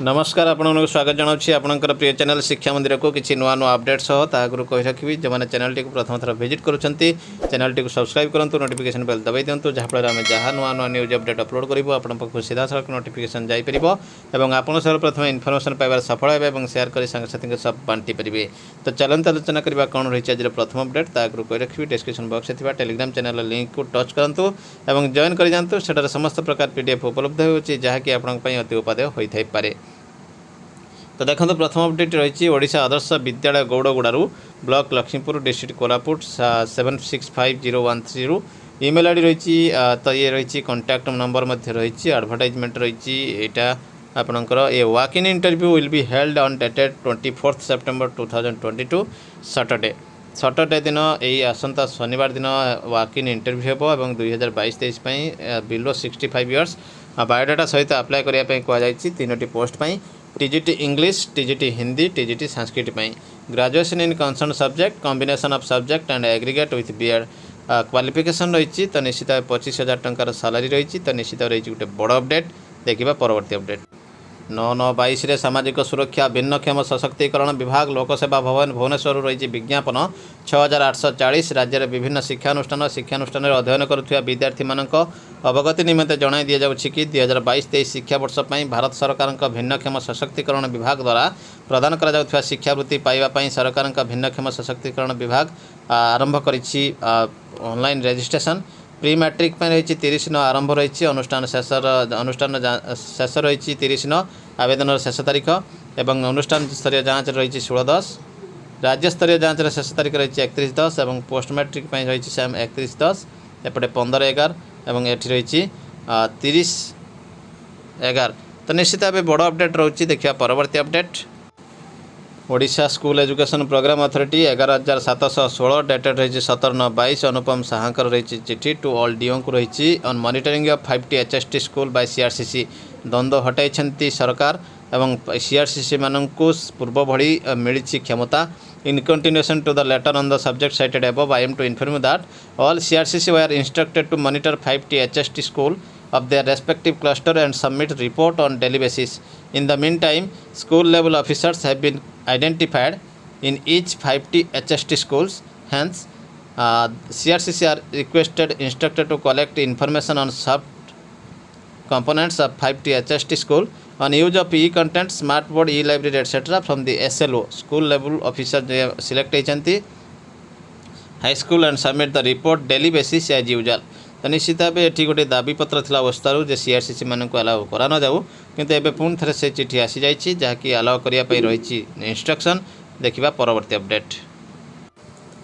नमस्कार आपको स्वागत जनावि आपंकर प्रिय चैनल शिक्षा मंदिर को किसी नुआ नुआ अपडेट सह ताकू कही रखी जो मैंने चैनल टी प्रथम थर विजिट करुँच चैनल टी सब्सक्राइब करूँ नोटिफिकेशन बेल दबाई दिंतु जहाँफल आम जहाँ नुआ नुआ न्यूज अपडेट अपलोड करूँ आपको सीधा सड़क नोटिफिकेशन जापर और आपन सर प्रथम इनफर्मेशन पाइबार सफल है सेयार कर सांगसाथी सब बांटी पारे। तो चलते आलोचना करवा कौन रही आज प्रथम अपडेट ताकू कही रखी डिस्क्रिप्शन बॉक्स में टेलीग्राम चैनल लिंक को टच करूँ और जॉइन कर जातु से समस्त प्रकार पीडीएफ उपलब्ध होती जहाँकि आपंपाई अति उपादेय होता है। तो देखो प्रथम अपडेट रही ओडिशा आदर्श विद्यालय गौड़गुड़ारू block Laxmipur district Koraput 765013 email ID रही। तो ये रही कांटेक्ट नंबर रही एडवर्टाइजमेंट रही यहाँ आपणकर ये walk in interview will be held on dated 24 September 2022 Saturday दिन यही आसंता शनिवार दिन वॉक इन इंटरव्यू हो और 2022-23 बिलो 65 इयर्स बायोडाटा सहित अप्लाई करने कहुई 3टी पोस्ट पर TGT English TGT Hindi TGT Sanskrit graduation in concern subject combination of subject and aggregate with BEd qualification रही। तो निश्चित 25,000 टंकार सालारी रही। तो निश्चित रही गोटे बड़ अपडेट देखा परवर्ती अपडेट 9/9/22 सामाजिक सुरक्षा भिन्नक्षम सशक्तिकरण विभाग लोकसेवा भवन भुवनेश्वर रही विज्ञापन 6840 राज्य में विभिन्न शिक्षानुष्ठान अध्ययन करुवा विद्यार्थी अवगति निमंते जणाई दि जाउछि कि 2022-23 शिक्षावर्ष पर भारत सरकार भिन्नक्षम सशक्तिकरण विभाग द्वारा प्रदान करा शिक्षावृत्ति पाइबा सरकार भिन्नक्षम सशक्तिकरण विभाग आरंभ करिछि ऑनलाइन रजिस्ट्रेशन प्री मैट्रिक रही 30 दिन आरंभ रही अनुष्ठान शेष रही 30 दिन आवेदन शेष तारीख एवं अनुष्ठान स्तरीय जांच रही 16/10 राज्य स्तरीय जांच शेष तारीख रही 31/10 और पोस्ट मैट्रिक रही 31/10 एपटे 15/11 और ये रही 30/11। तो निश्चित भाव बड़ अपडेट रोचे देखा परवर्ती update Odisha school education programme authority 11,716 dated रही 17/9/22 अनुपम साहाकर रही चिठी टू ऑल डीओ को रही on monitoring of 5T HST school by CRCC द्वंद्व हटाई सरकार एवं सीआरसीसी मानू पूर्व भली मिली क्षमता in continuation to the letter on the subject cited above I am to inform that all CRCC were instructed to monitor 5T HST स्कूल of their respective cluster and submit report on daily basis. In the meantime, school level officers have been identified in each 5T HST schools. Hence, CRCC are instructed to collect information on soft components of 5T HST school on use of e-content, smart board, e-library, etc. from the SLO school level officer select high school and submit the report daily basis as usual. तो निश्चित भाव ये गोटे दाबीपत्र था अवस्था जे CRCC मानू allow करा न जाऊ किंतु एबे पुणी थे से चिठी आसी जाइए जहाँकि अलाउ करने रही इंस्ट्रक्शन देखा परवर्ती अपडेट।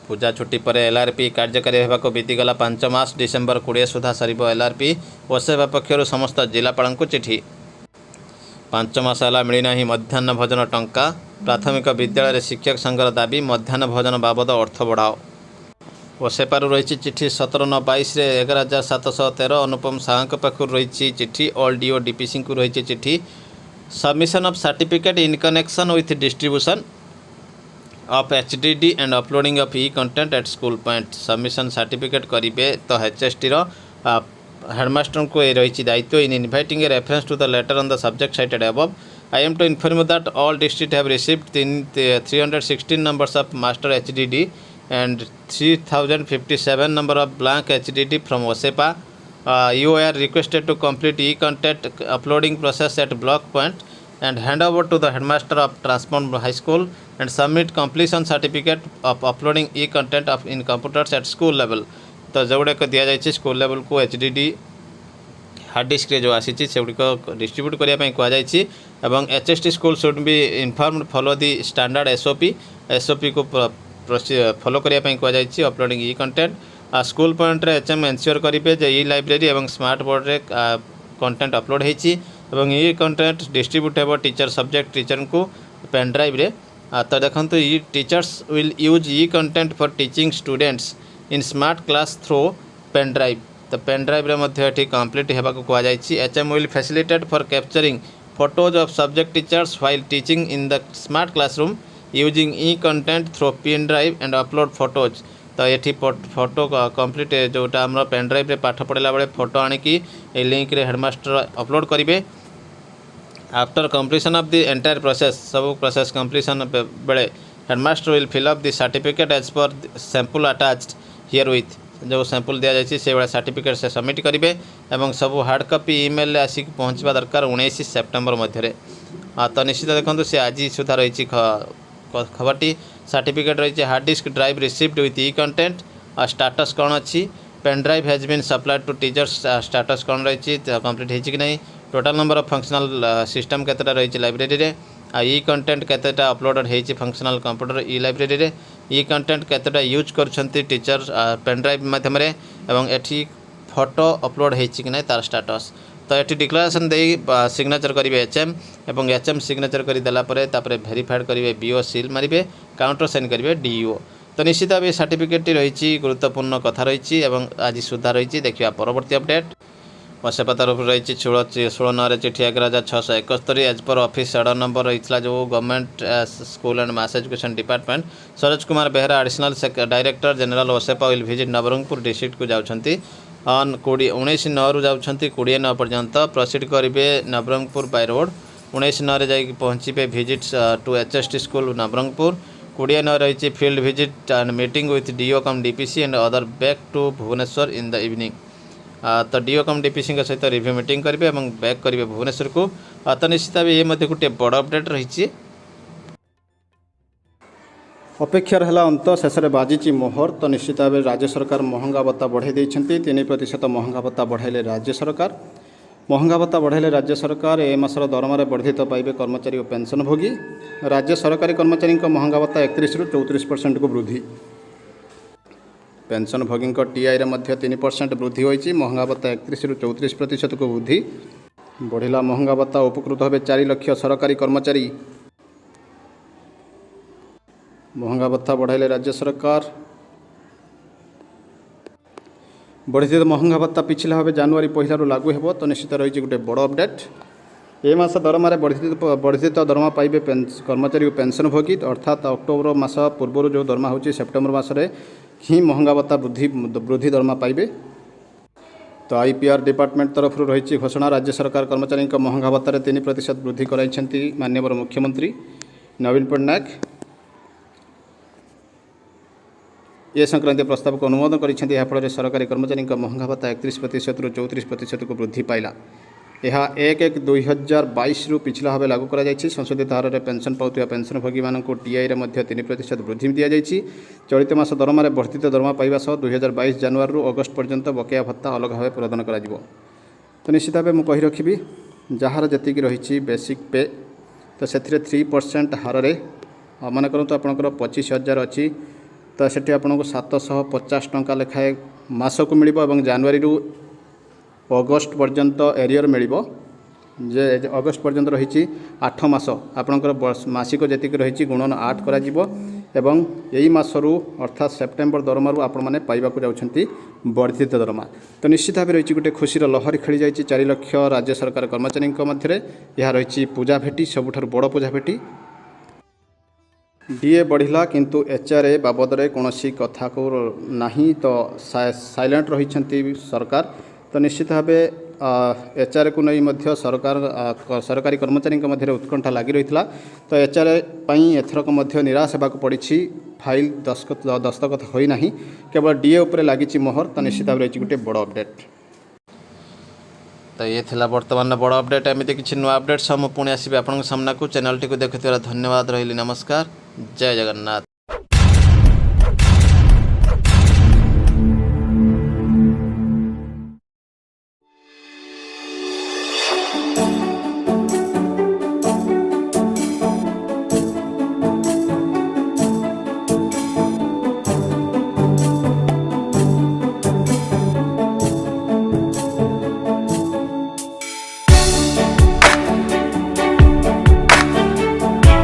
पूजा छुट्टी पर एलआरपी कार्यकारी होगा बीतीगला 5 मास डिसेम्बर 20 सुधा सर एलआरपी ओसेवा पक्षर समस्त जिलापाल को चिठी 5 मास है मिलना मध्याह्न भोजन टंका प्राथमिक विद्यालय शिक्षक संघर दाबी मध्याह्न भोजन बाबद अर्थ बढ़ाओ ओसेपारू रही चिठी 17/9/22 11,713 अनुपम साहू पाखर रही चिठी ऑल डीओ डीपीसी को रही चिठी submission of certificate in connection with distribution of HDD and uploading of e content at school point submission certificate करेंगे। तो एचएसटी हेडमास्टर को ये रही दायित्व in inviting a reference to the letter on the subject cited above I am to inform that all district have received 316 numbers of master HDD and 3057 number of blank HDD from OSEPA. You are requested to complete e-content uploading process at block point and hand over to the headmaster of Transform High School and submit completion certificate of uploading e-content of in computers at school level. तो जोगुड़ाक दि जाए school level को HDD hard disk जो आसी से गुड़िक distribute करने कहुई और HST school should be informed follow the standard SOP को फॉलो करने कहुई uploading e content school point रे एचएम एनश्योर करेंगे जे ई लाइब्रेरी और स्मार्ट बोर्ड रे कंटेंट अपलोड होती ई कंटेंट डिस्ट्रीब्यूट हो टीचर सब्जेक्ट टीचर को पेन ड्राइव रे। तो देखो ई teachers will use e content for teaching students in smart class through pen drive. तो पेन ड्राइव रे कंप्लीट होगा कहुई HM will facilitate for capturing photos of subject teachers while teaching in the smart classroom using e content through pen drive and upload photos. तो ये photo complete जोटा आम pen drive रे पाठ पढ़ला बेले फोटो आणिकी लिंक रे हेडमास्टर अपलोड करेंगे after completion of the entire process सब प्रोसेस कंप्लीशन बेले headmaster will fill up the certificate as per sample attached herewith जो सैंपल दि जाए से भाई सर्टिफिकेट से सबमिट करेंगे और सब हार्ड कॉपी ईमेल आसिक पहुँचवा दरकार 19 सेप्टेम्बर मध्य। तो निश्चित देखो सी आज सुधा रही खबरटी सर्टिफिकेट रही hard disk drive received with e content और स्टाटस कौन अच्छी pen drive has been supplied to teachers status कौन रही कंप्लीट हो कि नहीं total number of functional system केतेटा रही लाइब्रेरी रे ई कंटेंट केतेटा अपलोडेड होती फंक्शनल कंप्यूटर ई लाइब्रेरी रे ई कंटेंट केतेटा यूज करछंती टीचर पेन ड्राइव माध्यम रे एवं एठी फोटो अपलोड होती कि नहीं तार स्टाटस तो ये डिक्लेरेशन दे सिग्नेचर करेंगे एचएम एवं एचएम सिग्नेचर करदेला भेरीफाइड करेंगे बीओ सील मारे काउंटर साइन करेंगे डीओ। तो निश्चित भाव सर्टिफिकेट रही गुरुत्वपूर्ण कथा रही आज सुधा रही देखा परवर्ती अपडेट वसेपा तरफ रही 16/9 चिठी 11,671 as per office order number रही जो government school and mass education department Saroj Kumar Behera additional director general वसेपा विल विजिट नवरंगपुर डिस्ट्रिक्ट को जाऊँगी ऑन 19/9 रु जाऊँगी 20/9 पर्यंत प्रोसीड करेंगे नवरंगपुर बाय रोड 19/9 जाकि पहुँचे visit to HST school Nabarangpur 20/9 रही field visit and meeting with DO cum DPC and other back to Bhubaneswar in the evening. तो डीओ कम डीपीसी सहित रिव्यू मीटिंग करेंगे और बैक करेंगे भुवनेश्वर को। तो निश्चित भाव ये गोटे बड़ अपडेट रही अपेक्षार है अंत शेष में बाजी मोहर। तो निश्चित भाव राज्य सरकार महंगा भत्ता बढ़ाई 3% महंगा भत्ता बढ़ाइले राज्य सरकार महंगा भत्ता बढ़ाइले राज्य सरकार ए मासर दरमार वर्धित पाइबे कर्मचारी और पेंशनभोगी। राज्य सरकारी कर्मचारी महंगा भत्ता 31 रु 34% को वृद्धि पेंशनभोगी टीआई 3% वृद्धि होती महंगा भत्ता 31 रु 34% को वृद्धि बढ़िला महंगा भत्ता उपकृत हे 4 लाख सरकारी कर्मचारी महंगा भत्ता बढ़ाइले राज्य सरकार बढ़ी महंगा भत्ता पिछला भाव जनवरी 1 लागू हो। तो निश्चित रही गोटे बड़ अपडेट ए मास दरमार वर्धित दरमा पाइबे कर्मचारी और पेंशनभोगी अर्थात अक्टोबर मास पूर्व जो दरमा होची सेप्टेम्बर मासरे ही महंगा भत्ता वृद्धि दरमा पाइबे। तो आईपीआर डिपार्टमेंट तरफ रही घोषणा राज्य सरकार कर्मचारी महंगा भत्तार 3% वृद्धि कराई माननीय मुख्यमंत्री नवीन पट्टनायक ये संक्रांतीय प्रस्ताव को अनुमोदन कर सरकारी कर्मचारी महंगा भत्ता 31% रु 34% को वृद्धि पाइला। यह 1/1/2022 रु पिछला भाव लागू करा जायछि। संशोधित हार में पेंशन पाउथिबा पेंशनभोगी मानक टीआई 3% वृद्धि दि जायछि। चलित मास दरमार वर्धित दरमा पाइबा सह 2022 जनवरी रु अगस्त पर्यंत बकेया भत्ता अलग भाव प्रदान करा जिवो। तो निश्चित भाव मुझे कही रखी जार जी रही बेसिक पे तो से 3% हार में मन करूँ आपंकर 25,000 अच्छी तो सेठी आपको 750 टंका लेखाए मासक मिल जनवरी रु अगस्त पर्यंत एरियर मिल जे अगस्त पर्यंत रही 8 मास आपणकर मासिक जी रही गुणन 8 करा एवं यही मासरू अर्थात सेप्टेम्बर दरमारू आपण मैंने पाइबाकू जाउछंती वर्धित दरमा। तो निश्चित भाव रही गोटे खुशीर लहरी खेली जाइए 4 लाख राज्य सरकार कर्मचारी मध्य यह रही पूजा भेटी सबुठ बड़ पूजा भेटी डीए बढ़िला किंतु एचआरए बाबद में कौन कथा को नहीं तो साइलेंट रही सरकार। तो निश्चित भाव एचआरए को नहीं सरकार सरकारी कर्मचारी मध्य उत्कंठा लगी रही है। तो एचआरए एथरक निराश होगा पड़ी फाइल दस्तखत होना केवल डीए उपर लगी मोहर। तो निश्चित भाव रही गोटे बड़ अपडेट। तो ये थिला वर्तमान बड़ अपडेट एमती किसी नुआ अपडेट सब पुणी आसबि आपन सामना को चैनल टी को देखुथिबार धन्यवाद रही। नमस्कार जय जगन्नाथ।